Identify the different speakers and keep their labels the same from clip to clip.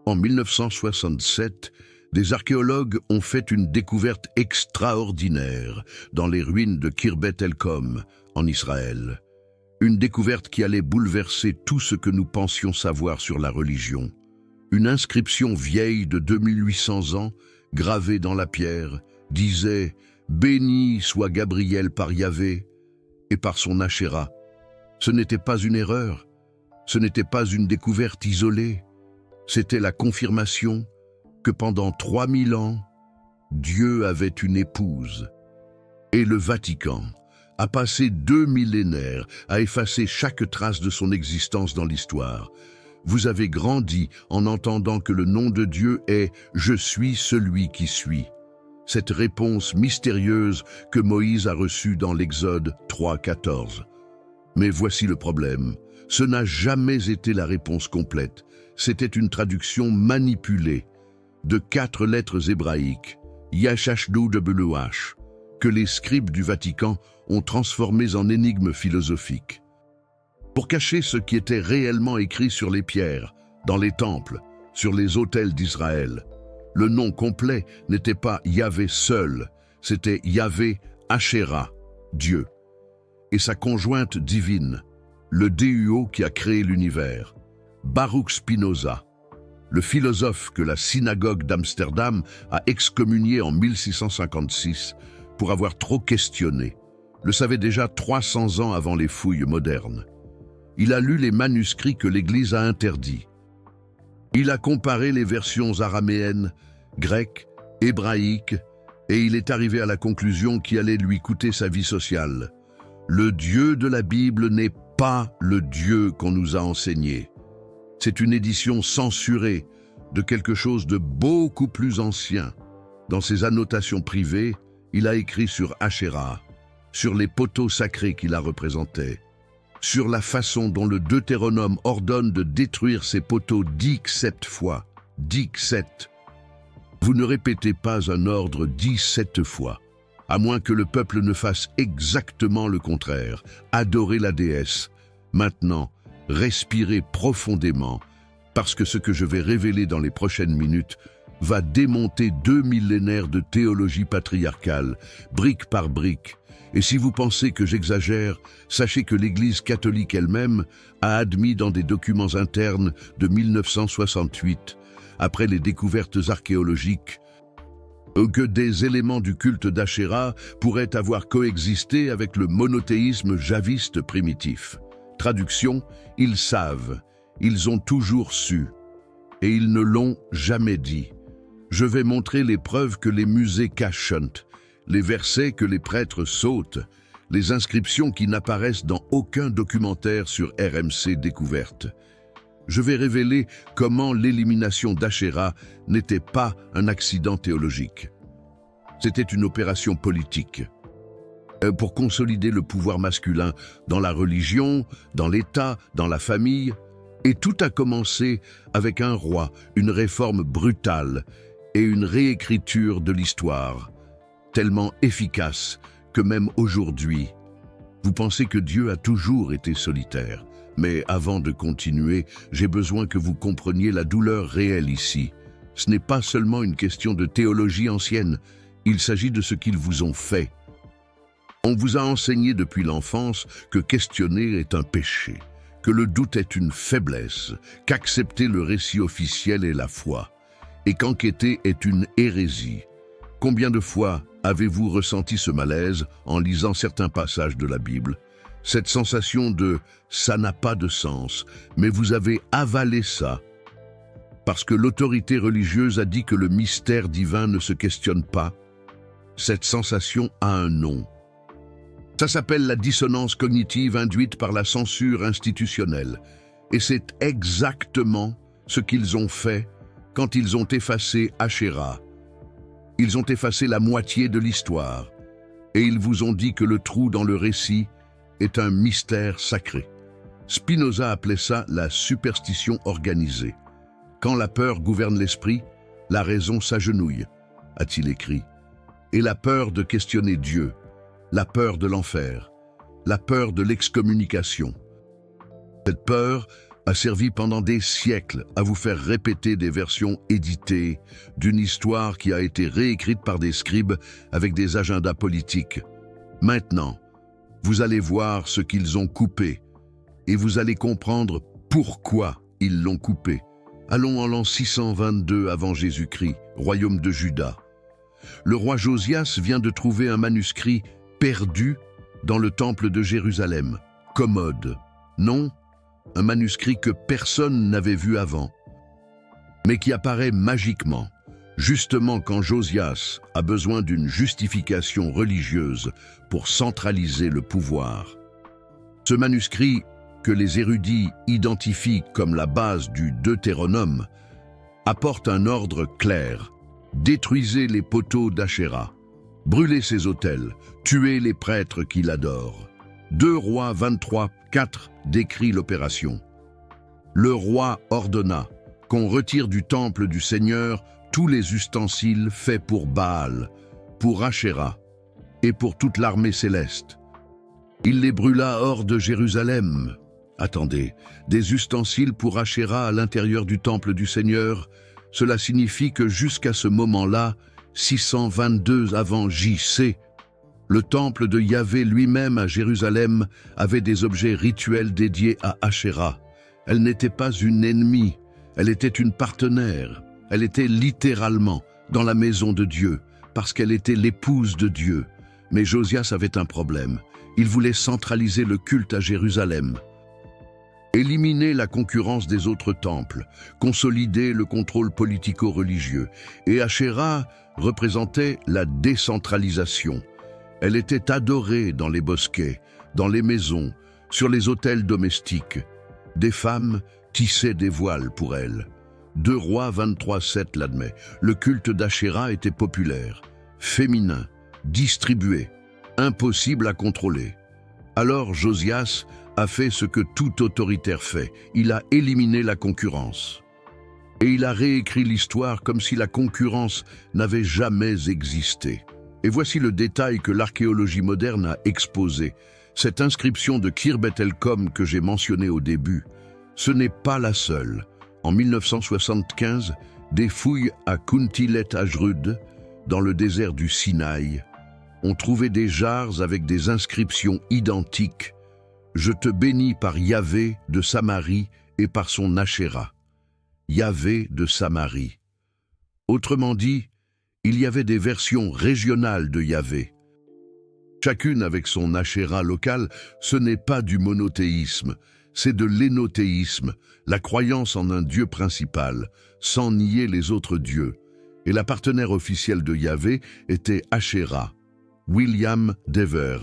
Speaker 1: En 1967, des archéologues ont fait une découverte extraordinaire dans les ruines de Khirbet el-Khom, en Israël. Une découverte qui allait bouleverser tout ce que nous pensions savoir sur la religion. Une inscription vieille de 2800 ans, gravée dans la pierre, disait « Béni soit Gabriel par Yahvé et par son Ashéra ». Ce n'était pas une erreur, ce n'était pas une découverte isolée, c'était la confirmation que pendant 3000 ans, Dieu avait une épouse. Et le Vatican a passé 2 millénaires à effacer chaque trace de son existence dans l'histoire. Vous avez grandi en entendant que le nom de Dieu est « Je suis celui qui suis ». Cette réponse mystérieuse que Moïse a reçue dans l'Exode 3:14. Mais voici le problème. Ce n'a jamais été la réponse complète. C'était une traduction manipulée de 4 lettres hébraïques, YHWH, que les scribes du Vatican ont transformées en énigmes philosophiques. Pour cacher ce qui était réellement écrit sur les pierres, dans les temples, sur les autels d'Israël, le nom complet n'était pas Yahvé seul, c'était Yahvé Ashéra, Dieu, et sa conjointe divine, le Déuo qui a créé l'univers, Baruch Spinoza, le philosophe que la synagogue d'Amsterdam a excommunié en 1656 pour avoir trop questionné, le savait déjà 300 ans avant les fouilles modernes. Il a lu les manuscrits que l'Église a interdits. Il a comparé les versions araméennes, grecques, hébraïques, et il est arrivé à la conclusion qui allait lui coûter sa vie sociale. Le Dieu de la Bible n'est pas le Dieu qu'on nous a enseigné. C'est une édition censurée de quelque chose de beaucoup plus ancien. Dans ses annotations privées, il a écrit sur Ashéra, sur les poteaux sacrés qu'il a représentés, sur la façon dont le Deutéronome ordonne de détruire ces poteaux 17 fois, 17. Vous ne répétez pas un ordre 17 fois, à moins que le peuple ne fasse exactement le contraire, adorer la déesse. Maintenant, respirez profondément, parce que ce que je vais révéler dans les prochaines minutes va démonter 2 millénaires de théologie patriarcale, brique par brique. Et si vous pensez que j'exagère, sachez que l'Église catholique elle-même a admis dans des documents internes de 1968, après les découvertes archéologiques, que des éléments du culte d'Ashéra pourraient avoir coexisté avec le monothéisme javiste primitif. Traduction, ils savent, ils ont toujours su, et ils ne l'ont jamais dit. Je vais montrer les preuves que les musées cachent, les versets que les prêtres sautent, les inscriptions qui n'apparaissent dans aucun documentaire sur RMC Découverte. Je vais révéler comment l'élimination d'Ashéra n'était pas un accident théologique. C'était une opération politique. Pour consolider le pouvoir masculin dans la religion, dans l'État, dans la famille. Et tout a commencé avec un roi, une réforme brutale et une réécriture de l'histoire, tellement efficace que même aujourd'hui, vous pensez que Dieu a toujours été solitaire. Mais avant de continuer, j'ai besoin que vous compreniez la douleur réelle ici. Ce n'est pas seulement une question de théologie ancienne, il s'agit de ce qu'ils vous ont fait. On vous a enseigné depuis l'enfance que questionner est un péché, que le doute est une faiblesse, qu'accepter le récit officiel est la foi, et qu'enquêter est une hérésie. Combien de fois avez-vous ressenti ce malaise en lisant certains passages de la Bible? Cette sensation de « ça n'a pas de sens », mais vous avez avalé ça, parce que l'autorité religieuse a dit que le mystère divin ne se questionne pas. Cette sensation a un nom. Ça s'appelle la dissonance cognitive induite par la censure institutionnelle. Et c'est exactement ce qu'ils ont fait quand ils ont effacé Ashéra. Ils ont effacé la moitié de l'histoire. Et ils vous ont dit que le trou dans le récit est un mystère sacré. Spinoza appelait ça la superstition organisée. Quand la peur gouverne l'esprit, la raison s'agenouille, a-t-il écrit. Et la peur de questionner Dieu, la peur de l'enfer, la peur de l'excommunication. Cette peur a servi pendant des siècles à vous faire répéter des versions éditées d'une histoire qui a été réécrite par des scribes avec des agendas politiques. Maintenant, vous allez voir ce qu'ils ont coupé et vous allez comprendre pourquoi ils l'ont coupé. Allons en l'an 622 avant Jésus-Christ, royaume de Juda. Le roi Josias vient de trouver un manuscrit perdu dans le temple de Jérusalem. Commode. Non, un manuscrit que personne n'avait vu avant, mais qui apparaît magiquement, justement quand Josias a besoin d'une justification religieuse pour centraliser le pouvoir. Ce manuscrit, que les érudits identifient comme la base du Deutéronome, apporte un ordre clair. Détruisez les poteaux d'Achéra, brûlez ses autels, tuez les prêtres qui l'adorent. 2 Rois 23, 4 décrit l'opération. Le roi ordonna qu'on retire du temple du Seigneur tous les ustensiles faits pour Baal, pour Achéra et pour toute l'armée céleste. Il les brûla hors de Jérusalem. Attendez, des ustensiles pour Achéra à l'intérieur du temple du Seigneur, cela signifie que jusqu'à ce moment-là, 622 avant J.C., le temple de Yahvé lui-même à Jérusalem avait des objets rituels dédiés à Achéra. Elle n'était pas une ennemie, elle était une partenaire. Elle était littéralement dans la maison de Dieu, parce qu'elle était l'épouse de Dieu. Mais Josias avait un problème. Il voulait centraliser le culte à Jérusalem. Éliminer la concurrence des autres temples, consolider le contrôle politico-religieux. Et Achéra représentait la décentralisation. Elle était adorée dans les bosquets, dans les maisons, sur les autels domestiques. Des femmes tissaient des voiles pour elle. 2 Rois 23, 7 l'admet. Le culte d'Achéra était populaire, féminin, distribué, impossible à contrôler. Alors Josias a fait ce que tout autoritaire fait. Il a éliminé la concurrence. Et il a réécrit l'histoire comme si la concurrence n'avait jamais existé. Et voici le détail que l'archéologie moderne a exposé. Cette inscription de Khirbet el-Kom que j'ai mentionnée au début, ce n'est pas la seule. En 1975, des fouilles à Kuntilet Ajrud, dans le désert du Sinaï, ont trouvé des jarres avec des inscriptions identiques. Je te bénis par Yahvé de Samarie et par son Achéra. Yahvé de Samarie. Autrement dit, il y avait des versions régionales de Yahvé. Chacune avec son Achéra local, ce n'est pas du monothéisme, c'est de l'énothéisme, la croyance en un Dieu principal, sans nier les autres dieux. Et la partenaire officielle de Yahvé était Achéra. William Dever,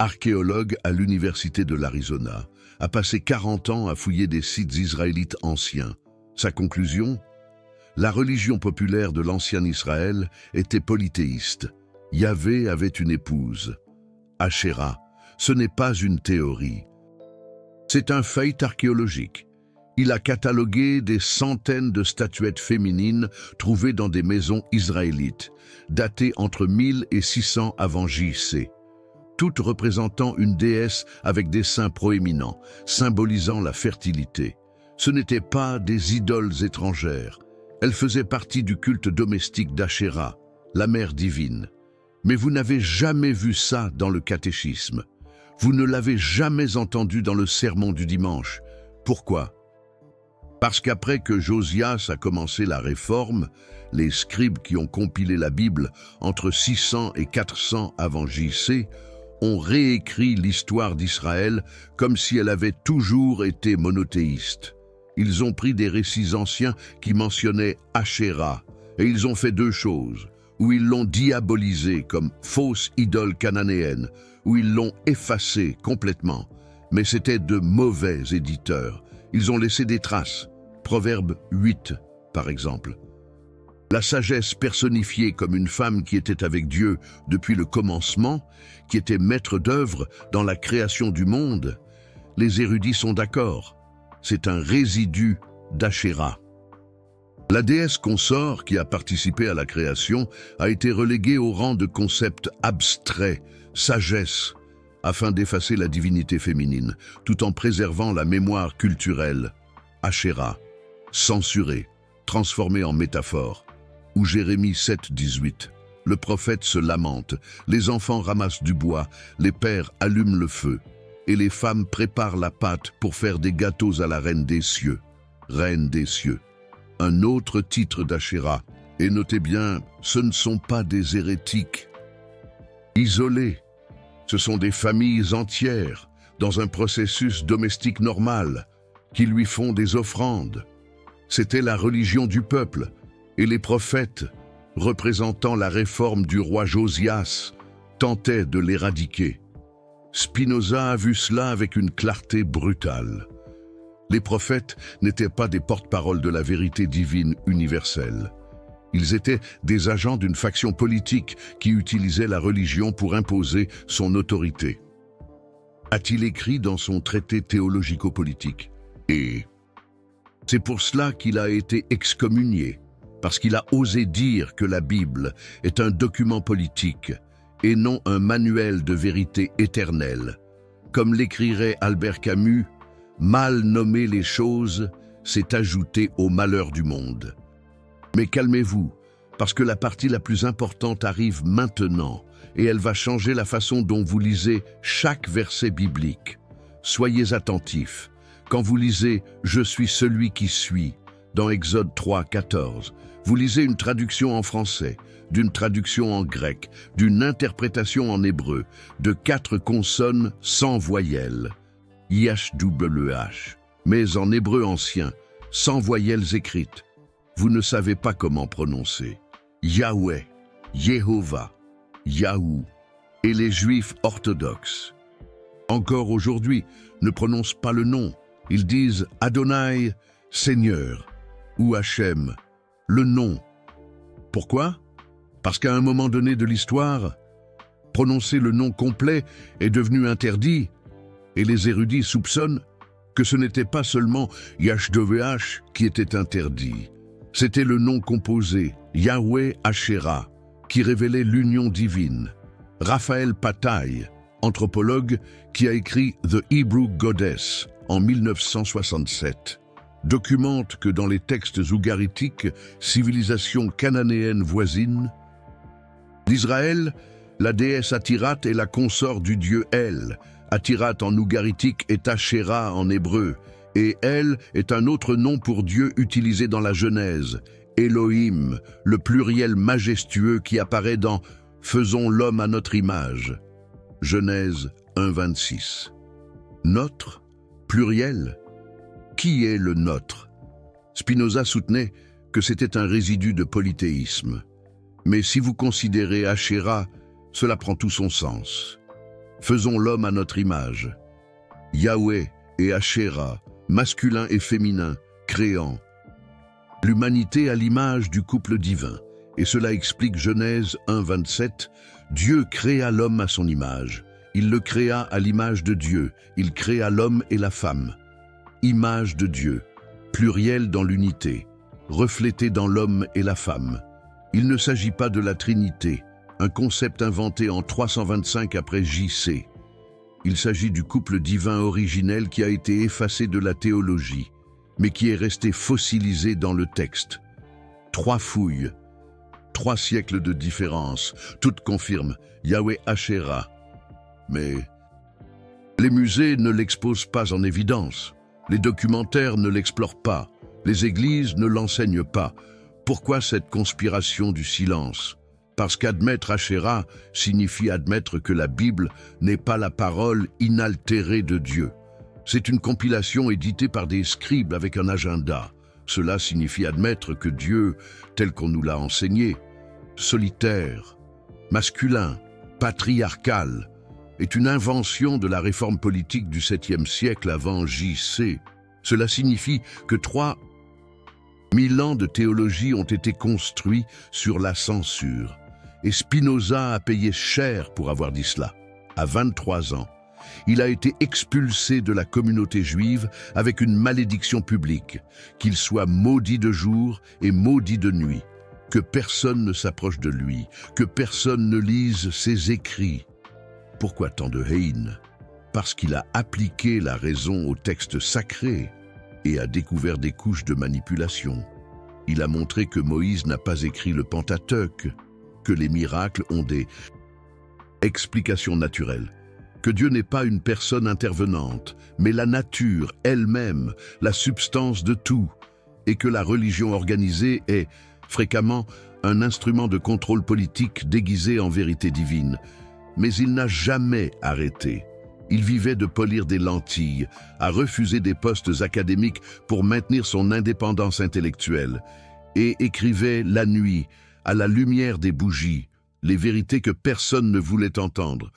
Speaker 1: archéologue à l'Université de l'Arizona, a passé 40 ans à fouiller des sites israélites anciens. Sa conclusion ? La religion populaire de l'ancien Israël était polythéiste. Yahvé avait une épouse. Achéra, ce n'est pas une théorie. C'est un fait archéologique. Il a catalogué des centaines de statuettes féminines trouvées dans des maisons israélites, datées entre 1000 et 600 avant J.C., toutes représentant une déesse avec des seins proéminents, symbolisant la fertilité. Ce n'étaient pas des idoles étrangères. Elles faisaient partie du culte domestique d'Achéra, la mère divine. Mais vous n'avez jamais vu ça dans le catéchisme. Vous ne l'avez jamais entendu dans le sermon du dimanche. Pourquoi ? Parce qu'après que Josias a commencé la réforme, les scribes qui ont compilé la Bible entre 600 et 400 avant J.C. ont réécrit l'histoire d'Israël comme si elle avait toujours été monothéiste. Ils ont pris des récits anciens qui mentionnaient Achéra, et ils ont fait 2 choses, où ils l'ont diabolisé comme fausse idole cananéenne, où ils l'ont effacé complètement. Mais c'étaient de mauvais éditeurs. Ils ont laissé des traces. Proverbe 8, par exemple. La sagesse personnifiée comme une femme qui était avec Dieu depuis le commencement, qui était maître d'œuvre dans la création du monde, les érudits sont d'accord. C'est un résidu d'Achéra. La déesse consort qui a participé à la création a été reléguée au rang de concept abstrait, sagesse, afin d'effacer la divinité féminine, tout en préservant la mémoire culturelle. Ashéra, censuré, transformé en métaphore. Ou Jérémie 7, 18. Le prophète se lamente, les enfants ramassent du bois, les pères allument le feu, et les femmes préparent la pâte pour faire des gâteaux à la reine des cieux. Reine des cieux. Un autre titre d'Ashéra. Et notez bien, ce ne sont pas des hérétiques isolés. Ce sont des familles entières, dans un processus domestique normal, qui lui font des offrandes. C'était la religion du peuple, et les prophètes, représentant la réforme du roi Josias, tentaient de l'éradiquer. Spinoza a vu cela avec une clarté brutale. Les prophètes n'étaient pas des porte-parole de la vérité divine universelle. Ils étaient des agents d'une faction politique qui utilisait la religion pour imposer son autorité. A-t-il écrit dans son traité théologico-politique. Et c'est pour cela qu'il a été excommunié, parce qu'il a osé dire que la Bible est un document politique et non un manuel de vérité éternelle. Comme l'écrirait Albert Camus, « Mal nommer les choses, c'est ajouter au malheur du monde ». Mais calmez-vous, parce que la partie la plus importante arrive maintenant, et elle va changer la façon dont vous lisez chaque verset biblique. Soyez attentifs. Quand vous lisez « Je suis celui qui suis » dans Exode 3, 14, vous lisez une traduction en français, d'une traduction en grec, d'une interprétation en hébreu, de 4 consonnes sans voyelles, IHWH, mais en hébreu ancien, sans voyelles écrites. Vous ne savez pas comment prononcer. Yahweh, Jéhovah, Yahou, et les Juifs orthodoxes. Encore aujourd'hui, ne prononcent pas le nom. Ils disent Adonai, Seigneur, ou Hachem, le nom. Pourquoi? Parce qu'à un moment donné de l'histoire, prononcer le nom complet est devenu interdit, et les érudits soupçonnent que ce n'était pas seulement YHWH qui était interdit. C'était le nom composé, Yahweh Ashéra, qui révélait l'union divine. Raphaël Patai, anthropologue qui a écrit The Hebrew Goddess en 1967, documente que dans les textes ougaritiques, civilisation cananéenne voisine, d'Israël, la déesse Atirat est la consort du dieu El. Atirat en ougaritique est Ashéra en hébreu, et El est un autre nom pour Dieu utilisé dans la Genèse, Elohim, le pluriel majestueux qui apparaît dans « Faisons l'homme à notre image », Genèse 1,26. Notre, pluriel. Qui est le nôtre? Spinoza soutenait que c'était un résidu de polythéisme. Mais si vous considérez Ashéra, cela prend tout son sens. Faisons l'homme à notre image. Yahweh et Ashéra, masculin et féminin, créant. L'humanité à l'image du couple divin. Et cela explique Genèse 1,27. Dieu créa l'homme à son image. Il le créa à l'image de Dieu. Il créa l'homme et la femme. Image de Dieu, pluriel dans l'unité, reflété dans l'homme et la femme. Il ne s'agit pas de la Trinité, un concept inventé en 325 après J.C. Il s'agit du couple divin originel qui a été effacé de la théologie, mais qui est resté fossilisé dans le texte. 3 fouilles, 3 siècles de différence, toutes confirment Yahweh Ashéra. Mais les musées ne l'exposent pas en évidence. Les documentaires ne l'explorent pas, les églises ne l'enseignent pas. Pourquoi cette conspiration du silence? Parce qu'admettre Ashéra signifie admettre que la Bible n'est pas la parole inaltérée de Dieu. C'est une compilation éditée par des scribes avec un agenda. Cela signifie admettre que Dieu, tel qu'on nous l'a enseigné, solitaire, masculin, patriarcal, est une invention de la réforme politique du 7e siècle avant J.C. Cela signifie que 3000 ans de théologie ont été construits sur la censure. Et Spinoza a payé cher pour avoir dit cela. À 23 ans, il a été expulsé de la communauté juive avec une malédiction publique, qu'il soit maudit de jour et maudit de nuit, que personne ne s'approche de lui, que personne ne lise ses écrits. Pourquoi tant de haine? Parce qu'il a appliqué la raison au texte sacré. et a découvert des couches de manipulation. Il a montré que Moïse n'a pas écrit le Pentateuque, que les miracles ont des explications naturelles, que Dieu n'est pas une personne intervenante, mais la nature elle-même, la substance de tout, et que la religion organisée est, fréquemment, un instrument de contrôle politique déguisé en vérité divine. Mais il n'a jamais arrêté. Il vivait de polir des lentilles, à refuser des postes académiques pour maintenir son indépendance intellectuelle, et écrivait la nuit, à la lumière des bougies, les vérités que personne ne voulait entendre.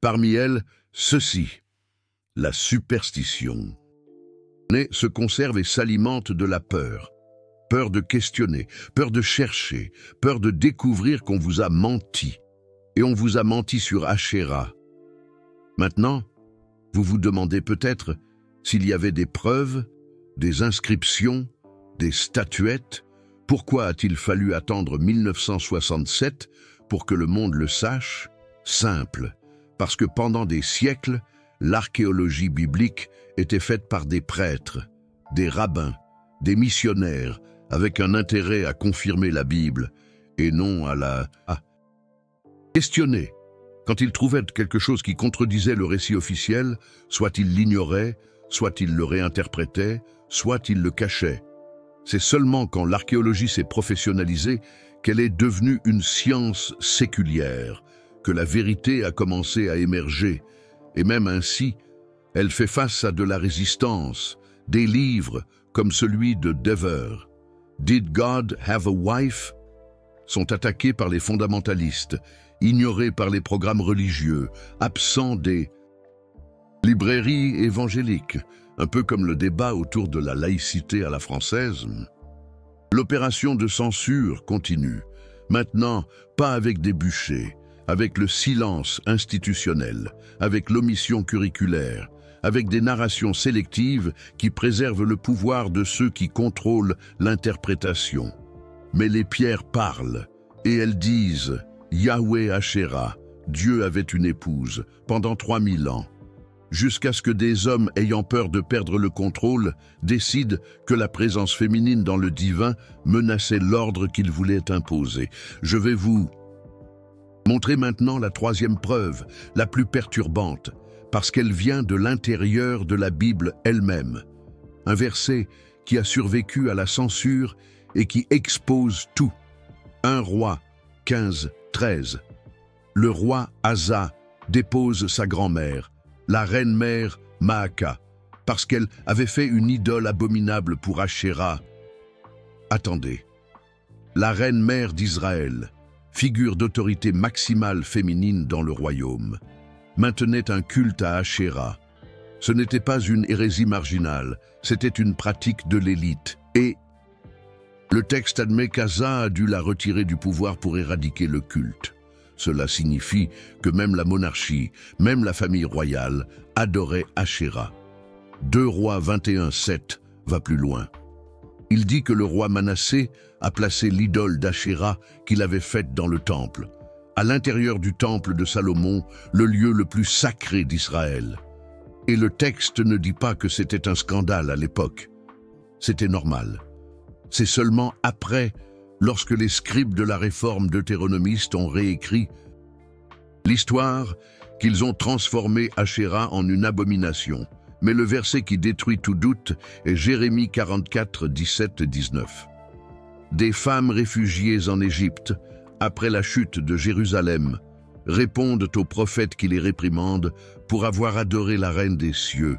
Speaker 1: Parmi elles, ceci, la superstition. Se conserve et s'alimente de la peur. Peur de questionner, peur de chercher, peur de découvrir qu'on vous a menti. Et on vous a menti sur Asherah. Maintenant, vous vous demandez peut-être s'il y avait des preuves, des inscriptions, des statuettes. Pourquoi a-t-il fallu attendre 1967 pour que le monde le sache? Simple, parce que pendant des siècles, l'archéologie biblique était faite par des prêtres, des rabbins, des missionnaires, avec un intérêt à confirmer la Bible, et non à la questionner. Quand ils trouvaient quelque chose qui contredisait le récit officiel, soit ils l'ignoraient, soit ils le réinterprétaient, soit ils le cachaient. C'est seulement quand l'archéologie s'est professionnalisée qu'elle est devenue une science séculière, que la vérité a commencé à émerger, et même ainsi, elle fait face à de la résistance, des livres comme celui de Dever, Did God Have a Wife? Sont attaqués par les fondamentalistes, ignorés par les programmes religieux, absents des librairies évangéliques, un peu comme le débat autour de la laïcité à la française. L'opération de censure continue, maintenant pas avec des bûchers, avec le silence institutionnel, avec l'omission curriculaire, avec des narrations sélectives qui préservent le pouvoir de ceux qui contrôlent l'interprétation. Mais les pierres parlent, et elles disent « Yahweh Asherah, Dieu avait une épouse, pendant 3000 ans », jusqu'à ce que des hommes ayant peur de perdre le contrôle décident que la présence féminine dans le divin menaçait l'ordre qu'ils voulaient imposer. Je vais vous montrer maintenant la troisième preuve, la plus perturbante, parce qu'elle vient de l'intérieur de la Bible elle-même. Un verset qui a survécu à la censure et qui expose tout. 1 Roi 15, 13. Le roi Asa dépose sa grand-mère, la reine-mère Maaka, parce qu'elle avait fait une idole abominable pour Asherah. Attendez. La reine-mère d'Israël, figure d'autorité maximale féminine dans le royaume, maintenait un culte à Asherah. Ce n'était pas une hérésie marginale, c'était une pratique de l'élite. Et le texte admet qu'Asa a dû la retirer du pouvoir pour éradiquer le culte. Cela signifie que même la monarchie, même la famille royale, adorait Asherah. 2 Rois 21, 7 va plus loin. Il dit que le roi Manassé a placé l'idole d'Asherah qu'il avait faite dans le temple, à l'intérieur du temple de Salomon, le lieu le plus sacré d'Israël. Et le texte ne dit pas que c'était un scandale à l'époque. C'était normal. C'est seulement après, lorsque les scribes de la réforme deutéronomiste ont réécrit l'histoire, qu'ils ont transformé Asherah en une abomination. Mais le verset qui détruit tout doute est Jérémie 44, 17 et 19. Des femmes réfugiées en Égypte, après la chute de Jérusalem, répondent aux prophètes qui les réprimandent pour avoir adoré la reine des cieux.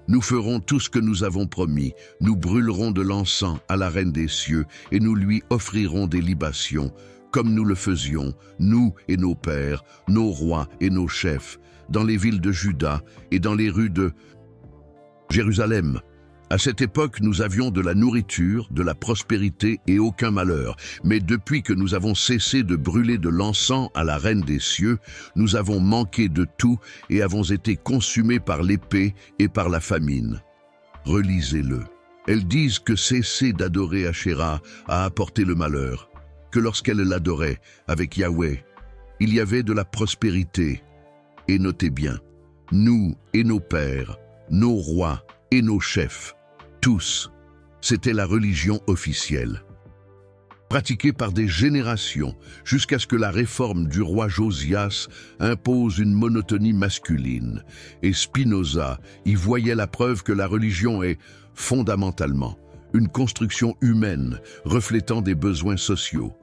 Speaker 1: Nous ferons tout ce que nous avons promis, nous brûlerons de l'encens à la reine des cieux et nous lui offrirons des libations, comme nous le faisions, nous et nos pères, nos rois et nos chefs, dans les villes de Juda et dans les rues de Jérusalem. À cette époque, nous avions de la nourriture, de la prospérité et aucun malheur. Mais depuis que nous avons cessé de brûler de l'encens à la reine des cieux, nous avons manqué de tout et avons été consumés par l'épée et par la famine. Relisez-le. Elles disent que cesser d'adorer Asherah a apporté le malheur, que lorsqu'elles l'adoraient avec Yahweh, il y avait de la prospérité. Et notez bien, nous et nos pères, nos rois et nos chefs, Tous. C'était la religion officielle. Pratiquée par des générations, jusqu'à ce que la réforme du roi Josias impose une monotonie masculine. Et Spinoza y voyait la preuve que la religion est, fondamentalement, une construction humaine reflétant des besoins sociaux.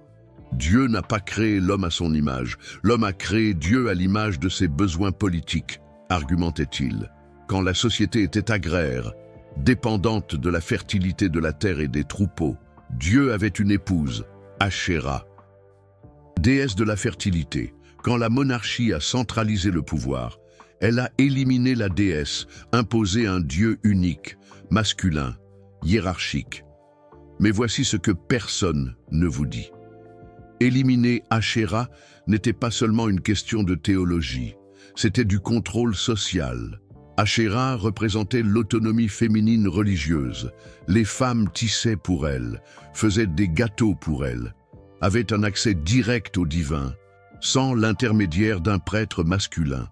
Speaker 1: Dieu n'a pas créé l'homme à son image, l'homme a créé Dieu à l'image de ses besoins politiques, argumentait-il. Quand la société était agraire, dépendante de la fertilité de la terre et des troupeaux, Dieu avait une épouse, Ashéra. Déesse de la fertilité, quand la monarchie a centralisé le pouvoir, elle a éliminé la déesse, imposé un Dieu unique, masculin, hiérarchique. Mais voici ce que personne ne vous dit. Éliminer Ashéra n'était pas seulement une question de théologie, c'était du contrôle social. Ashéra représentait l'autonomie féminine religieuse. Les femmes tissaient pour elle, faisaient des gâteaux pour elle, avaient un accès direct au divin, sans l'intermédiaire d'un prêtre masculin.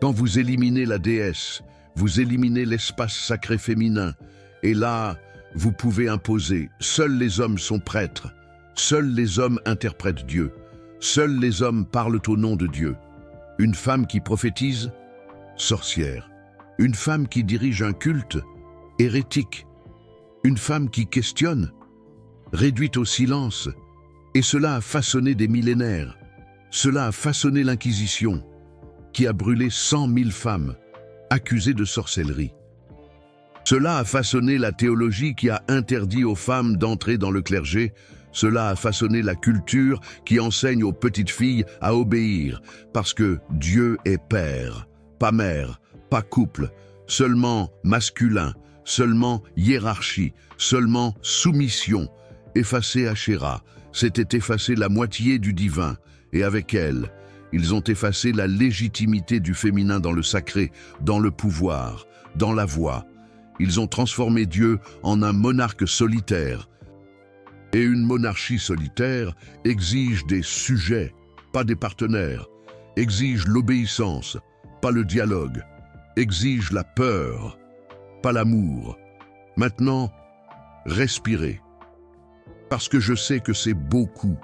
Speaker 1: Quand vous éliminez la déesse, vous éliminez l'espace sacré féminin, et là, vous pouvez imposer. Seuls les hommes sont prêtres, seuls les hommes interprètent Dieu, seuls les hommes parlent au nom de Dieu. Une femme qui prophétise, sorcière. Une femme qui dirige un culte, hérétique. Une femme qui questionne, réduite au silence. Et cela a façonné des millénaires. Cela a façonné l'Inquisition, qui a brûlé 100 000 femmes, accusées de sorcellerie. Cela a façonné la théologie qui a interdit aux femmes d'entrer dans le clergé. Cela a façonné la culture qui enseigne aux petites filles à obéir, parce que Dieu est père. Pas mère, pas couple, seulement masculin, seulement hiérarchie, seulement soumission. Effacer Ashéra, c'était effacer la moitié du divin, et avec elle, ils ont effacé la légitimité du féminin dans le sacré, dans le pouvoir, dans la voix. Ils ont transformé Dieu en un monarque solitaire. Et une monarchie solitaire exige des sujets, pas des partenaires, exige l'obéissance, pas le dialogue, exige la peur, pas l'amour. Maintenant, respirez. Parce que je sais que c'est beaucoup.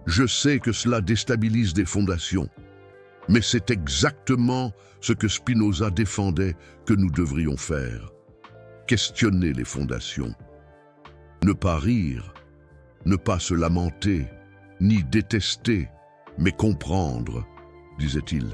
Speaker 1: Je sais que cela déstabilise des fondations. Mais c'est exactement ce que Spinoza défendait que nous devrions faire. Questionner les fondations. Ne pas rire, ne pas se lamenter, ni détester, mais comprendre, disait-il.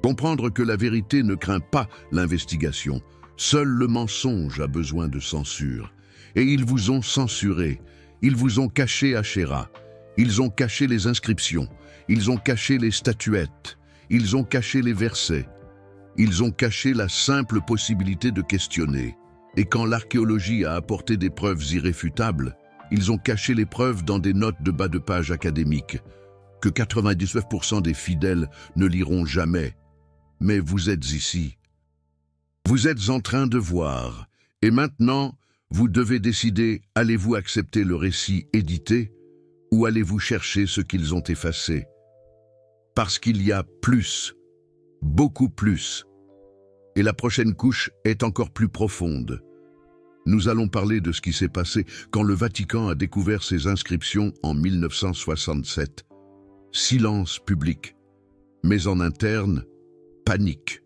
Speaker 1: Comprendre que la vérité ne craint pas l'investigation. Seul le mensonge a besoin de censure. Et ils vous ont censuré. Ils vous ont caché Ashéra. Ils ont caché les inscriptions. Ils ont caché les statuettes. Ils ont caché les versets. Ils ont caché la simple possibilité de questionner. Et quand l'archéologie a apporté des preuves irréfutables, ils ont caché les preuves dans des notes de bas de page académiques que 99% des fidèles ne liront jamais. Mais vous êtes ici. Vous êtes en train de voir. Et maintenant, vous devez décider, allez-vous accepter le récit édité ou allez-vous chercher ce qu'ils ont effacé? Parce qu'il y a plus, beaucoup plus. Et la prochaine couche est encore plus profonde. Nous allons parler de ce qui s'est passé quand le Vatican a découvert ces inscriptions en 1967. Silence public. Mais en interne, panique.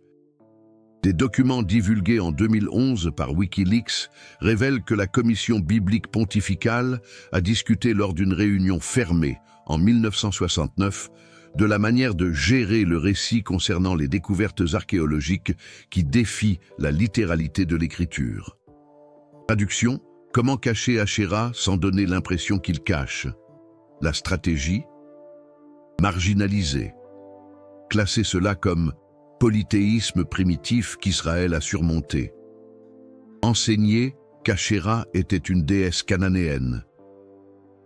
Speaker 1: Des documents divulgués en 2011 par Wikileaks révèlent que la Commission biblique pontificale a discuté lors d'une réunion fermée en 1969 de la manière de gérer le récit concernant les découvertes archéologiques qui défient la littéralité de l'écriture. Traduction: comment cacher Ashéra sans donner l'impression qu'il cache? La stratégie: marginaliser. Classer cela comme polythéisme primitif qu'Israël a surmonté. Enseigner qu'Ashéra était une déesse cananéenne,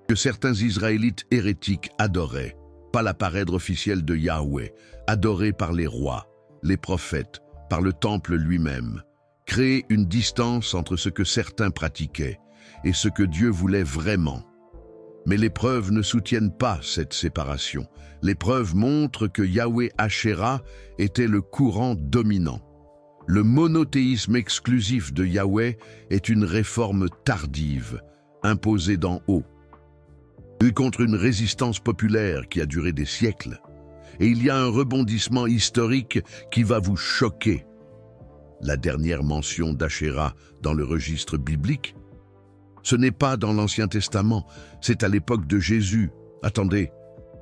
Speaker 1: que certains Israélites hérétiques adoraient, pas la parèdre officielle de Yahweh, adorée par les rois, les prophètes, par le temple lui-même. Créer une distance entre ce que certains pratiquaient et ce que Dieu voulait vraiment. Mais les preuves ne soutiennent pas cette séparation. Les preuves montrent que Yahweh Ashéra était le courant dominant. Le monothéisme exclusif de Yahweh est une réforme tardive, imposée d'en haut, et contre une résistance populaire qui a duré des siècles. Et il y a un rebondissement historique qui va vous choquer. La dernière mention d'Ashéra dans le registre biblique, ce n'est pas dans l'Ancien Testament, c'est à l'époque de Jésus. Attendez,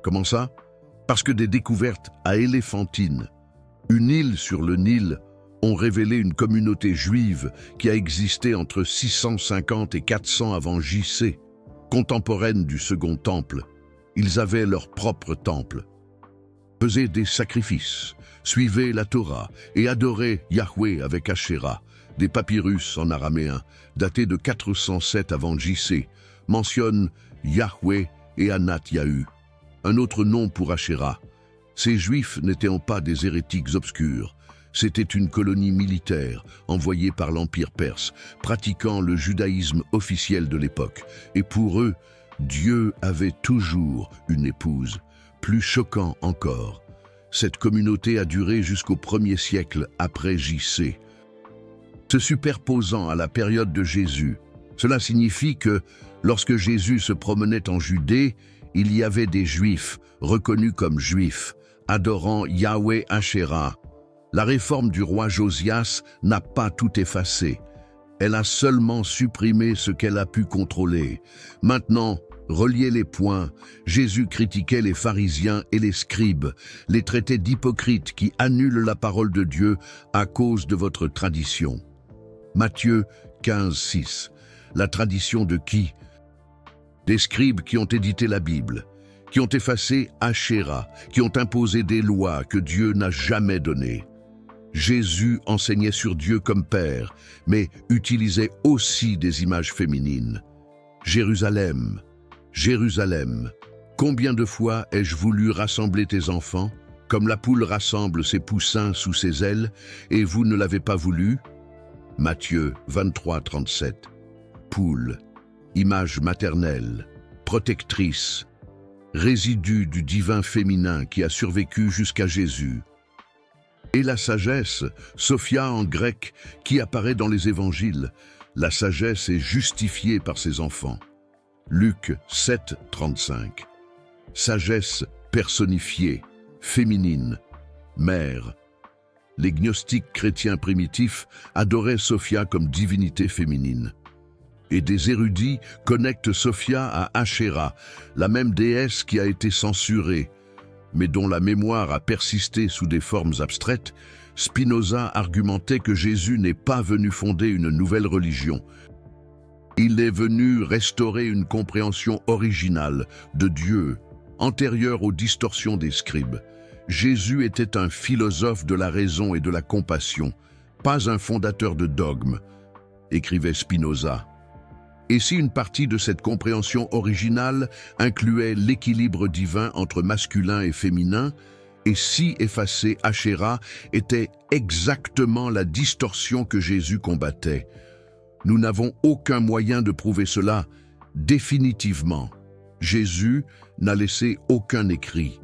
Speaker 1: comment ça? Parce que des découvertes à Éléphantine, une île sur le Nil, ont révélé une communauté juive qui a existé entre 650 et 400 avant J.C., contemporaine du Second Temple. Ils avaient leur propre temple, faisaient des sacrifices, suivaient la Torah et adoraient Yahweh avec Ashéra. Des papyrus en araméen, datés de 407 avant J.C., mentionnent Yahweh et Anat Yahu, un autre nom pour Ashéra. Ces Juifs n'étaient pas des hérétiques obscurs. C'était une colonie militaire envoyée par l'Empire perse, pratiquant le judaïsme officiel de l'époque. Et pour eux, Dieu avait toujours une épouse. Plus choquant encore, cette communauté a duré jusqu'au 1er siècle après J.C., se superposant à la période de Jésus. Cela signifie que, lorsque Jésus se promenait en Judée, il y avait des Juifs, reconnus comme Juifs, adorant Yahweh Ashéra. La réforme du roi Josias n'a pas tout effacé. Elle a seulement supprimé ce qu'elle a pu contrôler. Maintenant, reliez les points. Jésus critiquait les pharisiens et les scribes, les traitait d'hypocrites qui annulent la parole de Dieu à cause de votre tradition. Matthieu 15, 6. La tradition de qui? Des scribes qui ont édité la Bible, qui ont effacé Ashéra, qui ont imposé des lois que Dieu n'a jamais données. Jésus enseignait sur Dieu comme Père, mais utilisait aussi des images féminines. Jérusalem, Jérusalem, combien de fois ai-je voulu rassembler tes enfants, comme la poule rassemble ses poussins sous ses ailes, et vous ne l'avez pas voulu? Matthieu 23, 37. Poule, image maternelle, protectrice, résidu du divin féminin qui a survécu jusqu'à Jésus. Et la sagesse, Sophia en grec, qui apparaît dans les évangiles. La sagesse est justifiée par ses enfants. Luc 7, 35. Sagesse personnifiée, féminine, mère. Les gnostiques chrétiens primitifs adoraient Sophia comme divinité féminine. Et des érudits connectent Sophia à Ashéra, la même déesse qui a été censurée, mais dont la mémoire a persisté sous des formes abstraites. Spinoza argumentait que Jésus n'est pas venu fonder une nouvelle religion. Il est venu restaurer une compréhension originale de Dieu, antérieure aux distorsions des scribes. Jésus était un philosophe de la raison et de la compassion, pas un fondateur de dogmes, écrivait Spinoza. Et si une partie de cette compréhension originale incluait l'équilibre divin entre masculin et féminin, et si effacer Ashéra était exactement la distorsion que Jésus combattait. Nous n'avons aucun moyen de prouver cela définitivement. Jésus n'a laissé aucun écrit.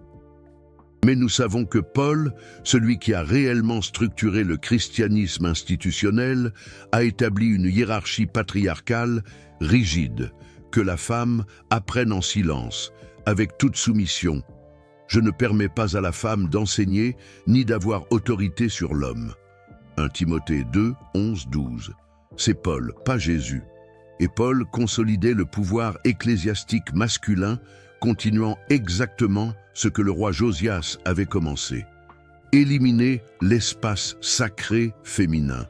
Speaker 1: Mais nous savons que Paul, celui qui a réellement structuré le christianisme institutionnel, a établi une hiérarchie patriarcale rigide, que la femme apprenne en silence, avec toute soumission. Je ne permets pas à la femme d'enseigner ni d'avoir autorité sur l'homme. 1 Timothée 2, 11, 12. C'est Paul, pas Jésus. Et Paul consolidait le pouvoir ecclésiastique masculin, continuant exactement ce que le roi Josias avait commencé. Éliminer l'espace sacré féminin.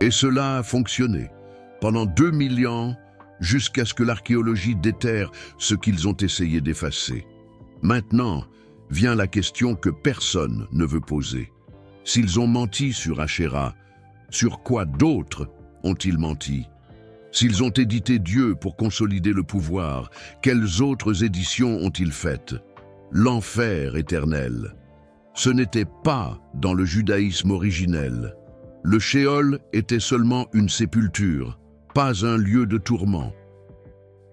Speaker 1: Et cela a fonctionné. Pendant 2000 ans, jusqu'à ce que l'archéologie déterre ce qu'ils ont essayé d'effacer. Maintenant, vient la question que personne ne veut poser. S'ils ont menti sur Ashéra, sur quoi d'autres ont-ils menti? S'ils ont édité Dieu pour consolider le pouvoir, quelles autres éditions ont-ils faites? L'enfer éternel. Ce n'était pas dans le judaïsme originel. Le Sheol était seulement une sépulture, pas un lieu de tourment.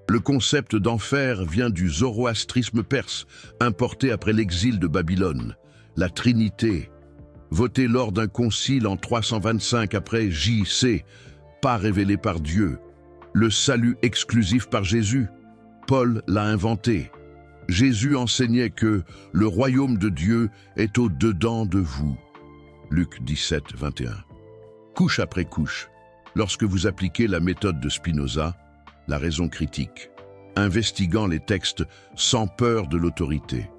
Speaker 1: Le concept d'enfer vient du zoroastrisme perse, importé après l'exil de Babylone. La Trinité, voté lors d'un concile en 325 après J.C., pas révélé par Dieu. Le salut exclusif par Jésus, Paul l'a inventé. Jésus enseignait que le royaume de Dieu est au-dedans de vous. Luc 17, 21. Couche après couche, lorsque vous appliquez la méthode de Spinoza, la raison critique, investiguant les textes sans peur de l'autorité,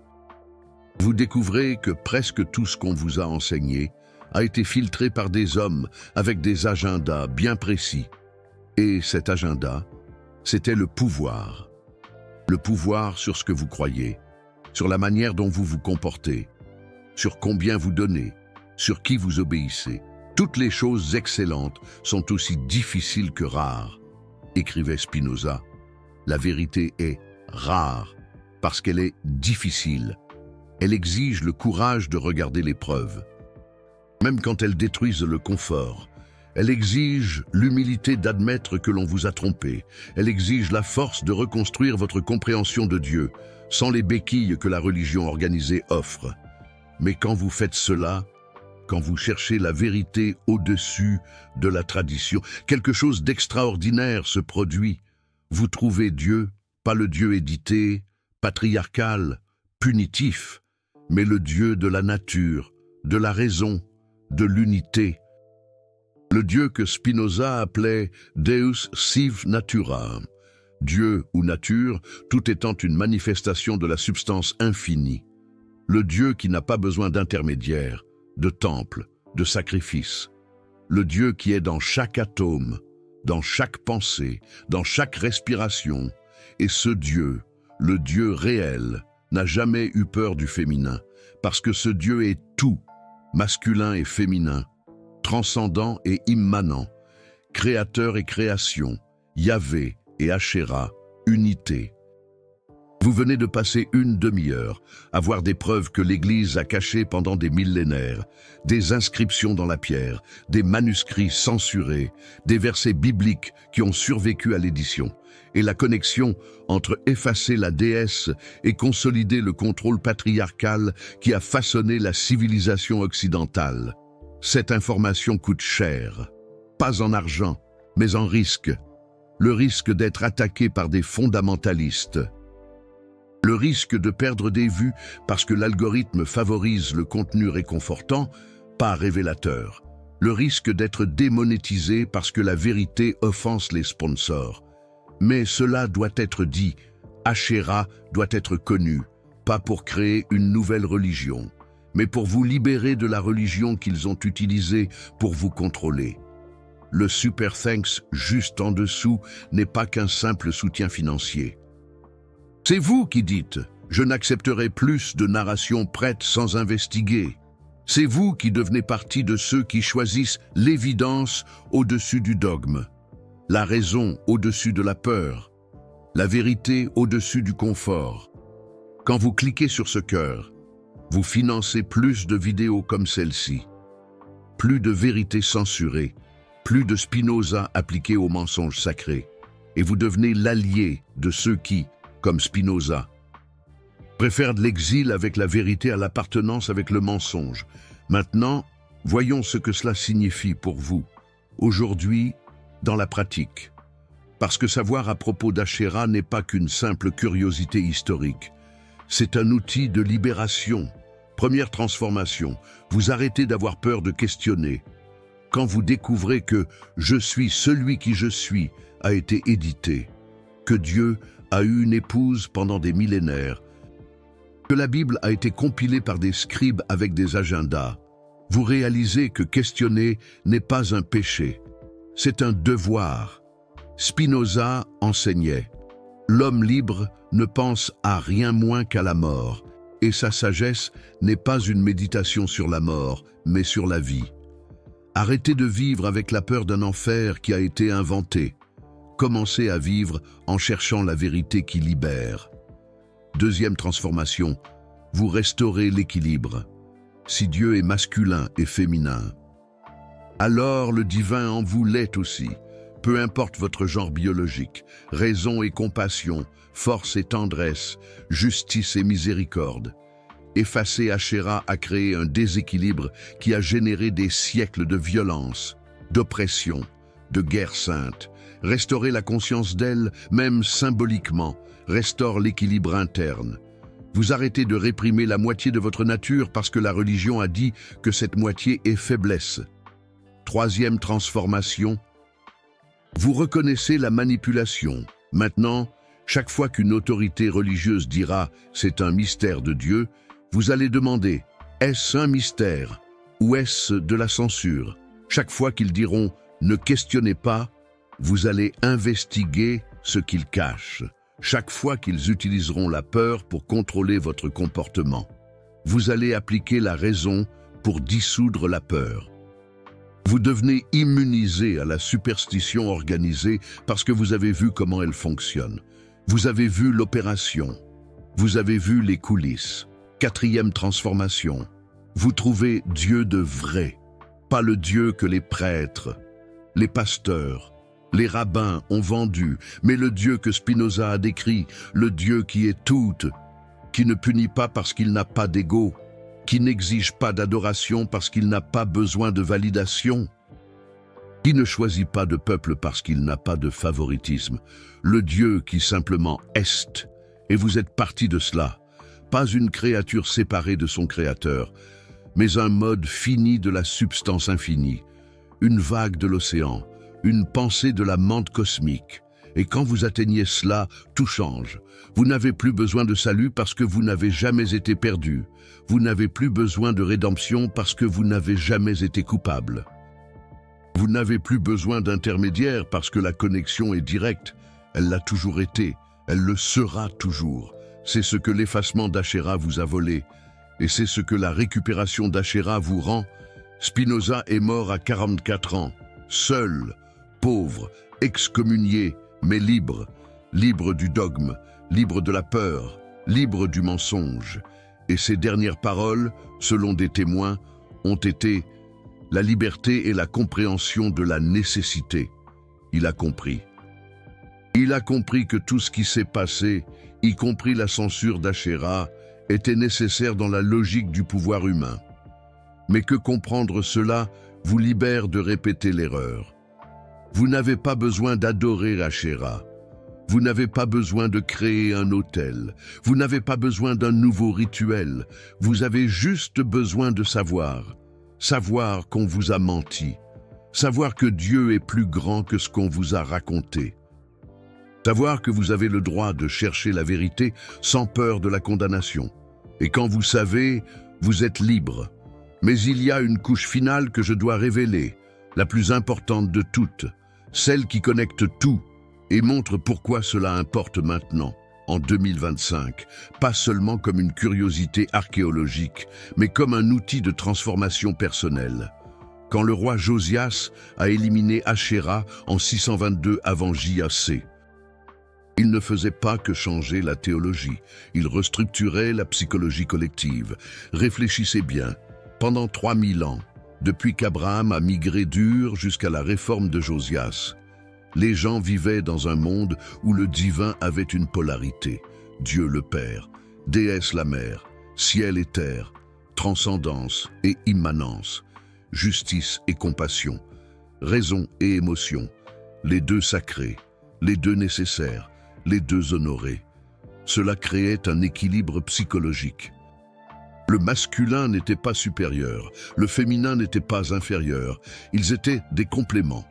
Speaker 1: vous découvrez que presque tout ce qu'on vous a enseigné a été filtré par des hommes avec des agendas bien précis. Et cet agenda, c'était le pouvoir. Le pouvoir sur ce que vous croyez, sur la manière dont vous vous comportez, sur combien vous donnez, sur qui vous obéissez. Toutes les choses excellentes sont aussi difficiles que rares. Écrivait Spinoza, la vérité est rare parce qu'elle est difficile. Elle exige le courage de regarder les preuves. Même quand elles détruisent le confort, elle exige l'humilité d'admettre que l'on vous a trompé. Elle exige la force de reconstruire votre compréhension de Dieu, sans les béquilles que la religion organisée offre. Mais quand vous faites cela, quand vous cherchez la vérité au-dessus de la tradition, quelque chose d'extraordinaire se produit. Vous trouvez Dieu, pas le Dieu édité, patriarcal, punitif, mais le Dieu de la nature, de la raison, de l'unité. Le Dieu que Spinoza appelait Deus sive natura, Dieu ou nature, tout étant une manifestation de la substance infinie. Le Dieu qui n'a pas besoin d'intermédiaire, de temple, de sacrifice. Le Dieu qui est dans chaque atome, dans chaque pensée, dans chaque respiration. Et ce Dieu, le Dieu réel, n'a jamais eu peur du féminin, parce que ce Dieu est tout, masculin et féminin, transcendant et immanent, créateur et création, Yahvé et Ashéra, unité. Vous venez de passer une demi-heure à voir des preuves que l'Église a cachées pendant des millénaires, des inscriptions dans la pierre, des manuscrits censurés, des versets bibliques qui ont survécu à l'édition, et la connexion entre effacer la déesse et consolider le contrôle patriarcal qui a façonné la civilisation occidentale. Cette information coûte cher, pas en argent, mais en risque. Le risque d'être attaqué par des fondamentalistes. Le risque de perdre des vues parce que l'algorithme favorise le contenu réconfortant, pas révélateur. Le risque d'être démonétisé parce que la vérité offense les sponsors. Mais cela doit être dit, Ashéra doit être connu, pas pour créer une nouvelle religion, mais pour vous libérer de la religion qu'ils ont utilisée pour vous contrôler. Le Super Thanks juste en dessous n'est pas qu'un simple soutien financier. C'est vous qui dites « Je n'accepterai plus de narration prête sans investiguer ». C'est vous qui devenez partie de ceux qui choisissent l'évidence au-dessus du dogme, la raison au-dessus de la peur, la vérité au-dessus du confort. Quand vous cliquez sur ce cœur, vous financez plus de vidéos comme celle-ci, plus de vérité censurée, plus de Spinoza appliqué aux mensonges sacrés, et vous devenez l'allié de ceux qui, comme Spinoza, préfèrent de l'exil avec la vérité à l'appartenance avec le mensonge. Maintenant, voyons ce que cela signifie pour vous, aujourd'hui, dans la pratique. Parce que savoir à propos d'Ashéra n'est pas qu'une simple curiosité historique. C'est un outil de libération. Première transformation, vous arrêtez d'avoir peur de questionner. Quand vous découvrez que « Je suis celui qui je suis » a été édité, que Dieu a eu une épouse pendant des millénaires, que la Bible a été compilée par des scribes avec des agendas, vous réalisez que questionner n'est pas un péché, c'est un devoir. Spinoza enseignait « L'homme libre ne pense à rien moins qu'à la mort, et sa sagesse n'est pas une méditation sur la mort, mais sur la vie. Arrêtez de vivre avec la peur d'un enfer qui a été inventé. Commencez à vivre en cherchant la vérité qui libère. » Deuxième transformation, vous restaurez l'équilibre. Si Dieu est masculin et féminin, alors le divin en vous l'est aussi. Peu importe votre genre biologique, raison et compassion, force et tendresse, justice et miséricorde. Effacer Asherah a créé un déséquilibre qui a généré des siècles de violence, d'oppression, de guerre sainte. Restaurer la conscience d'elle, même symboliquement, restaure l'équilibre interne. Vous arrêtez de réprimer la moitié de votre nature parce que la religion a dit que cette moitié est faiblesse. Troisième transformation. Vous reconnaissez la manipulation. Maintenant, chaque fois qu'une autorité religieuse dira « c'est un mystère de Dieu », vous allez demander « est-ce un mystère ou est-ce de la censure ?» Chaque fois qu'ils diront « ne questionnez pas », vous allez investiguer ce qu'ils cachent. Chaque fois qu'ils utiliseront la peur pour contrôler votre comportement, vous allez appliquer la raison pour dissoudre la peur. Vous devenez immunisé à la superstition organisée parce que vous avez vu comment elle fonctionne. Vous avez vu l'opération. Vous avez vu les coulisses. Quatrième transformation. Vous trouvez Dieu de vrai, pas le Dieu que les prêtres, les pasteurs, les rabbins ont vendu, mais le Dieu que Spinoza a décrit, le Dieu qui est tout, qui ne punit pas parce qu'il n'a pas d'ego, qui n'exige pas d'adoration parce qu'il n'a pas besoin de validation, qui ne choisit pas de peuple parce qu'il n'a pas de favoritisme, le Dieu qui simplement est, et vous êtes parti de cela, pas une créature séparée de son Créateur, mais un mode fini de la substance infinie, une vague de l'océan, une pensée de la menthe cosmique. Et quand vous atteignez cela, tout change. Vous n'avez plus besoin de salut parce que vous n'avez jamais été perdu. Vous n'avez plus besoin de rédemption parce que vous n'avez jamais été coupable. Vous n'avez plus besoin d'intermédiaire parce que la connexion est directe. Elle l'a toujours été. Elle le sera toujours. C'est ce que l'effacement d'Asherah vous a volé. Et c'est ce que la récupération d'Asherah vous rend. Spinoza est mort à 44 ans, seul, pauvre, excommunié, mais libre, libre du dogme, libre de la peur, libre du mensonge. Et ses dernières paroles, selon des témoins, ont été « La liberté et la compréhension de la nécessité ». Il a compris. Il a compris que tout ce qui s'est passé, y compris la censure d'Asherah, était nécessaire dans la logique du pouvoir humain. Mais que comprendre cela vous libère de répéter l'erreur. Vous n'avez pas besoin d'adorer Asherah. Vous n'avez pas besoin de créer un autel. Vous n'avez pas besoin d'un nouveau rituel. Vous avez juste besoin de savoir. Savoir qu'on vous a menti. Savoir que Dieu est plus grand que ce qu'on vous a raconté. Savoir que vous avez le droit de chercher la vérité sans peur de la condamnation. Et quand vous savez, vous êtes libre. Mais il y a une couche finale que je dois révéler, la plus importante de toutes, celle qui connecte tout et montre pourquoi cela importe maintenant, en 2025, pas seulement comme une curiosité archéologique, mais comme un outil de transformation personnelle. Quand le roi Josias a éliminé Asherah en 622 avant JAC, il ne faisait pas que changer la théologie, il restructurait la psychologie collective. Réfléchissez bien. Pendant 3000 ans, depuis qu'Abraham a migré d'Ur jusqu'à la réforme de Josias, les gens vivaient dans un monde où le divin avait une polarité. Dieu le Père, déesse la Mère, ciel et terre, transcendance et immanence, justice et compassion, raison et émotion, les deux sacrés, les deux nécessaires, les deux honorés. Cela créait un équilibre psychologique. Le masculin n'était pas supérieur, le féminin n'était pas inférieur, ils étaient des compléments.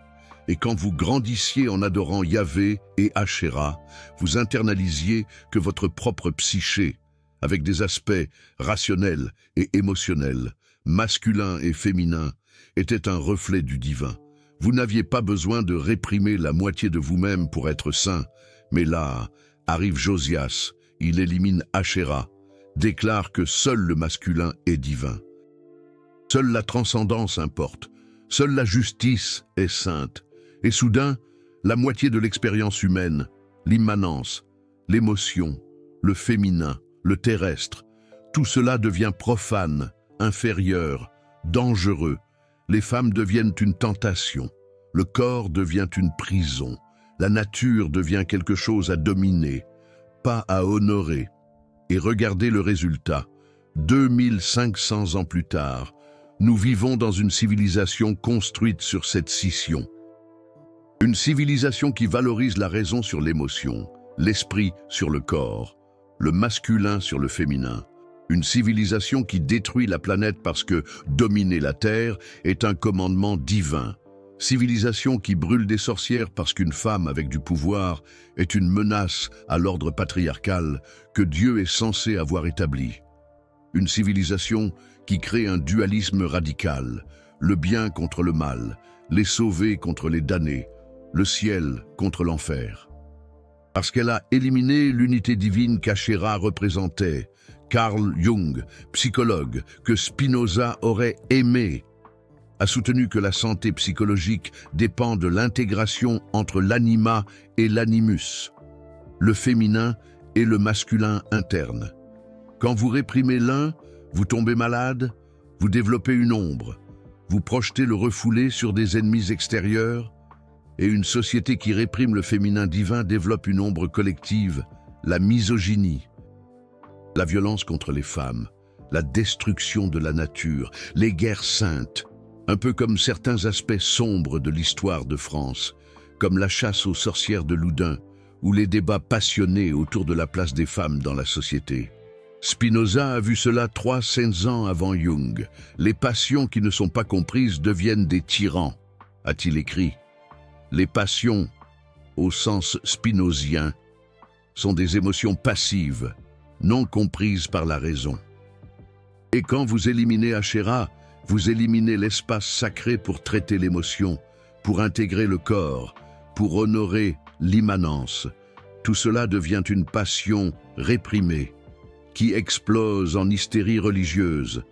Speaker 1: Et quand vous grandissiez en adorant Yahvé et Asherah, vous internalisiez que votre propre psyché, avec des aspects rationnels et émotionnels, masculins et féminins, était un reflet du divin. Vous n'aviez pas besoin de réprimer la moitié de vous-même pour être saint, mais là, arrive Josias, il élimine Asherah, déclare que seul le masculin est divin. Seule la transcendance importe, seule la justice est sainte. Et soudain, la moitié de l'expérience humaine, l'immanence, l'émotion, le féminin, le terrestre, tout cela devient profane, inférieur, dangereux. Les femmes deviennent une tentation, le corps devient une prison, la nature devient quelque chose à dominer, pas à honorer. Et regardez le résultat. 2500 ans plus tard, nous vivons dans une civilisation construite sur cette scission. Une civilisation qui valorise la raison sur l'émotion, l'esprit sur le corps, le masculin sur le féminin. Une civilisation qui détruit la planète parce que dominer la Terre est un commandement divin. Civilisation qui brûle des sorcières parce qu'une femme avec du pouvoir est une menace à l'ordre patriarcal que Dieu est censé avoir établi. Une civilisation qui crée un dualisme radical, le bien contre le mal, les sauvés contre les damnés, le ciel contre l'enfer. Parce qu'elle a éliminé l'unité divine qu'Aschera représentait, Carl Jung, psychologue que Spinoza aurait aimé, a soutenu que la santé psychologique dépend de l'intégration entre l'anima et l'animus, le féminin et le masculin interne. Quand vous réprimez l'un, vous tombez malade, vous développez une ombre, vous projetez le refoulé sur des ennemis extérieurs, et une société qui réprime le féminin divin développe une ombre collective, la misogynie. La violence contre les femmes, la destruction de la nature, les guerres saintes, un peu comme certains aspects sombres de l'histoire de France, comme la chasse aux sorcières de Loudun, ou les débats passionnés autour de la place des femmes dans la société. Spinoza a vu cela 300 ans avant Jung. Les passions qui ne sont pas comprises deviennent des tyrans, a-t-il écrit. Les passions, au sens spinozien, sont des émotions passives, non comprises par la raison. Et quand vous éliminez Aschera, vous éliminez l'espace sacré pour traiter l'émotion, pour intégrer le corps, pour honorer l'immanence. Tout cela devient une passion réprimée, qui explose en hystérie religieuse,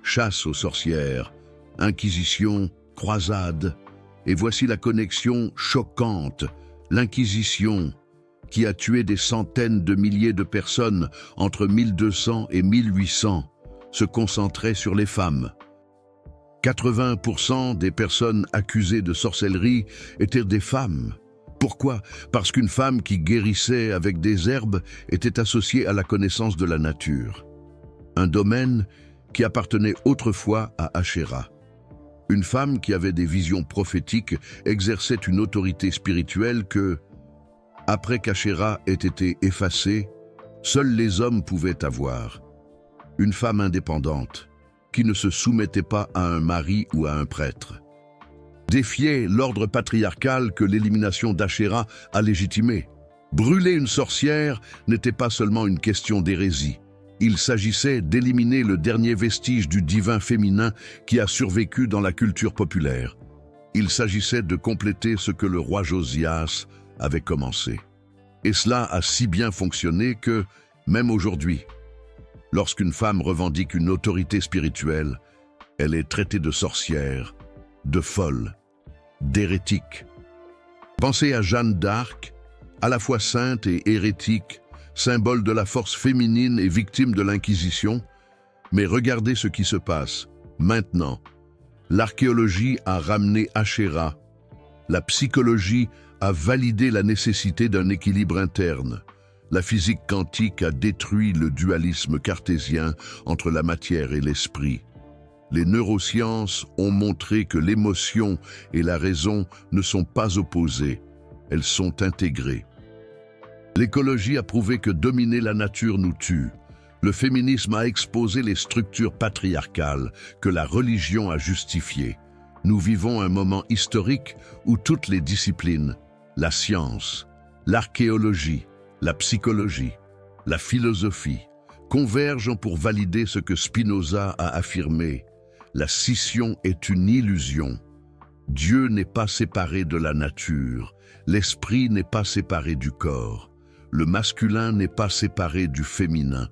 Speaker 1: chasse aux sorcières, inquisition, croisade. Et voici la connexion choquante, l'Inquisition, qui a tué des centaines de milliers de personnes entre 1200 et 1800, se concentrait sur les femmes. 80% des personnes accusées de sorcellerie étaient des femmes. Pourquoi? Parce qu'une femme qui guérissait avec des herbes était associée à la connaissance de la nature. Un domaine qui appartenait autrefois à Aschera. Une femme qui avait des visions prophétiques exerçait une autorité spirituelle que, après qu'Aschera ait été effacée, seuls les hommes pouvaient avoir. Une femme indépendante, qui ne se soumettait pas à un mari ou à un prêtre. Défiait l'ordre patriarcal que l'élimination d'Aschera a légitimé. Brûler une sorcière n'était pas seulement une question d'hérésie. Il s'agissait d'éliminer le dernier vestige du divin féminin qui a survécu dans la culture populaire. Il s'agissait de compléter ce que le roi Josias avait commencé. Et cela a si bien fonctionné que, même aujourd'hui, lorsqu'une femme revendique une autorité spirituelle, elle est traitée de sorcière, de folle, d'hérétique. Pensez à Jeanne d'Arc, à la fois sainte et hérétique, symbole de la force féminine et victime de l'Inquisition. Mais regardez ce qui se passe maintenant. L'archéologie a ramené Aschera. La psychologie a validé la nécessité d'un équilibre interne. La physique quantique a détruit le dualisme cartésien entre la matière et l'esprit. Les neurosciences ont montré que l'émotion et la raison ne sont pas opposées, elles sont intégrées. L'écologie a prouvé que dominer la nature nous tue. Le féminisme a exposé les structures patriarcales que la religion a justifiées. Nous vivons un moment historique où toutes les disciplines, la science, l'archéologie, la psychologie, la philosophie, convergent pour valider ce que Spinoza a affirmé. La scission est une illusion. Dieu n'est pas séparé de la nature, l'esprit n'est pas séparé du corps. Le masculin n'est pas séparé du féminin.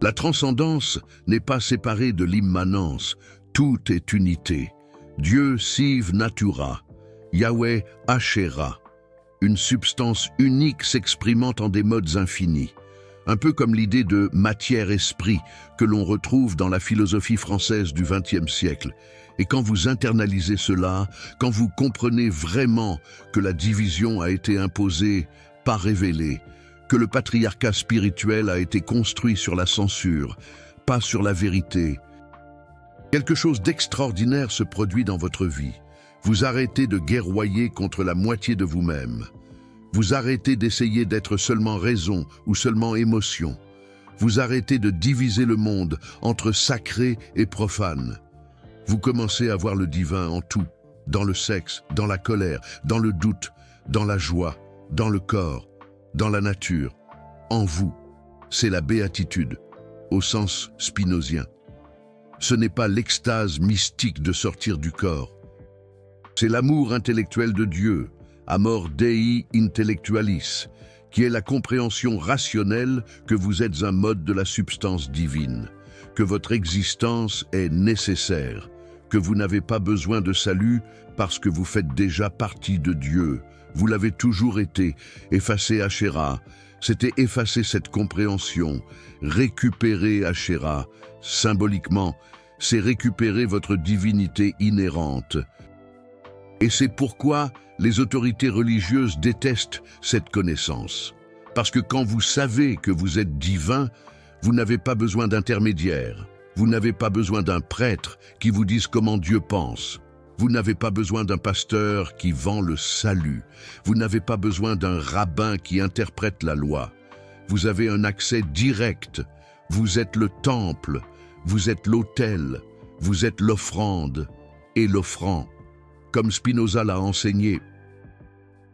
Speaker 1: La transcendance n'est pas séparée de l'immanence. Tout est unité. Dieu sive natura, Yahweh Aschera. Une substance unique s'exprimant en des modes infinis. Un peu comme l'idée de matière-esprit que l'on retrouve dans la philosophie française du XXe siècle. Et quand vous internalisez cela, quand vous comprenez vraiment que la division a été imposée, pas révélée, que le patriarcat spirituel a été construit sur la censure, pas sur la vérité. Quelque chose d'extraordinaire se produit dans votre vie. Vous arrêtez de guerroyer contre la moitié de vous-même. Vous arrêtez d'essayer d'être seulement raison ou seulement émotion. Vous arrêtez de diviser le monde entre sacré et profane. Vous commencez à voir le divin en tout, dans le sexe, dans la colère, dans le doute, dans la joie, dans le corps, dans la nature, en vous. C'est la béatitude, au sens spinozien. Ce n'est pas l'extase mystique de sortir du corps. C'est l'amour intellectuel de Dieu, amor Dei intellectualis, qui est la compréhension rationnelle que vous êtes un mode de la substance divine, que votre existence est nécessaire, que vous n'avez pas besoin de salut parce que vous faites déjà partie de Dieu. Vous l'avez toujours été. Effacer Asherah, c'était effacer cette compréhension. Récupérer Asherah, symboliquement, c'est récupérer votre divinité inhérente. Et c'est pourquoi les autorités religieuses détestent cette connaissance. Parce que quand vous savez que vous êtes divin, vous n'avez pas besoin d'intermédiaire. Vous n'avez pas besoin d'un prêtre qui vous dise comment Dieu pense. Vous n'avez pas besoin d'un pasteur qui vend le salut. Vous n'avez pas besoin d'un rabbin qui interprète la loi. Vous avez un accès direct. Vous êtes le temple, vous êtes l'autel, vous êtes l'offrande et l'offrant. Comme Spinoza l'a enseigné,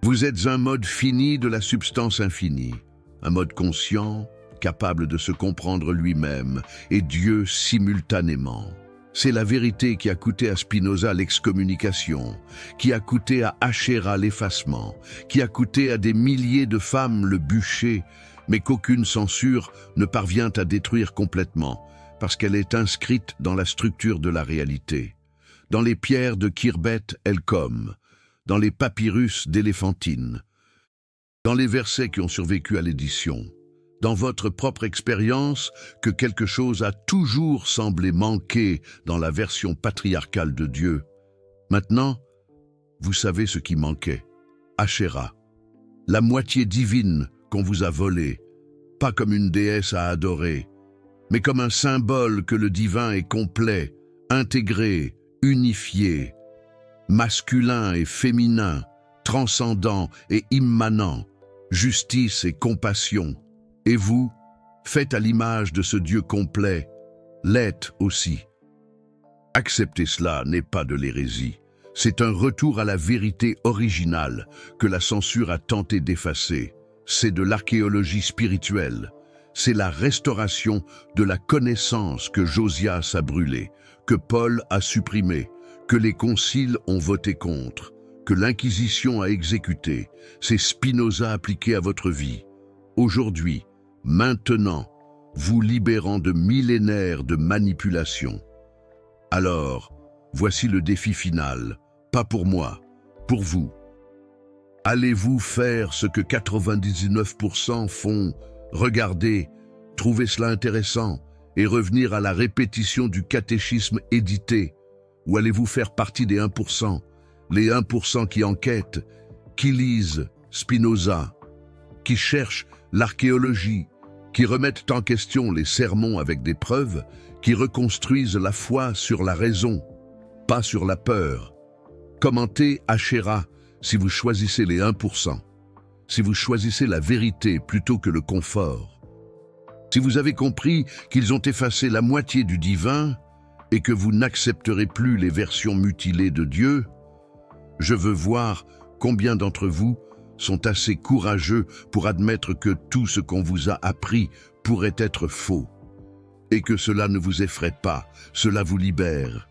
Speaker 1: vous êtes un mode fini de la substance infinie, un mode conscient, capable de se comprendre lui-même et Dieu simultanément. C'est la vérité qui a coûté à Spinoza l'excommunication, qui a coûté à Asherah l'effacement, qui a coûté à des milliers de femmes le bûcher, mais qu'aucune censure ne parvient à détruire complètement, parce qu'elle est inscrite dans la structure de la réalité. Dans les pierres de Khirbet el-Kom, dans les papyrus d'Éléphantine, dans les versets qui ont survécu à l'édition, dans votre propre expérience que quelque chose a toujours semblé manquer dans la version patriarcale de Dieu. Maintenant, vous savez ce qui manquait. Asherah, la moitié divine qu'on vous a volée, pas comme une déesse à adorer, mais comme un symbole que le divin est complet, intégré, unifié, masculin et féminin, transcendant et immanent, justice et compassion. Et vous, faites à l'image de ce Dieu complet, l'êtes aussi. Accepter cela n'est pas de l'hérésie. C'est un retour à la vérité originale que la censure a tenté d'effacer. C'est de l'archéologie spirituelle. C'est la restauration de la connaissance que Josias a brûlée, que Paul a supprimée, que les conciles ont voté contre, que l'Inquisition a exécuté. C'est Spinoza appliqué à votre vie. Aujourd'hui, maintenant, vous libérant de millénaires de manipulation. Alors, voici le défi final, pas pour moi, pour vous. Allez-vous faire ce que 99% font, regarder, trouver cela intéressant et revenir à la répétition du catéchisme édité? Ou allez-vous faire partie des 1%, les 1% qui enquêtent, qui lisent Spinoza, qui cherchent l'archéologie, qui remettent en question les sermons avec des preuves, qui reconstruisent la foi sur la raison, pas sur la peur? Commentez Asherah si vous choisissez les 1%, si vous choisissez la vérité plutôt que le confort. Si vous avez compris qu'ils ont effacé la moitié du divin et que vous n'accepterez plus les versions mutilées de Dieu, je veux voir combien d'entre vous sont assez courageux pour admettre que tout ce qu'on vous a appris pourrait être faux, et que cela ne vous effraie pas, cela vous libère.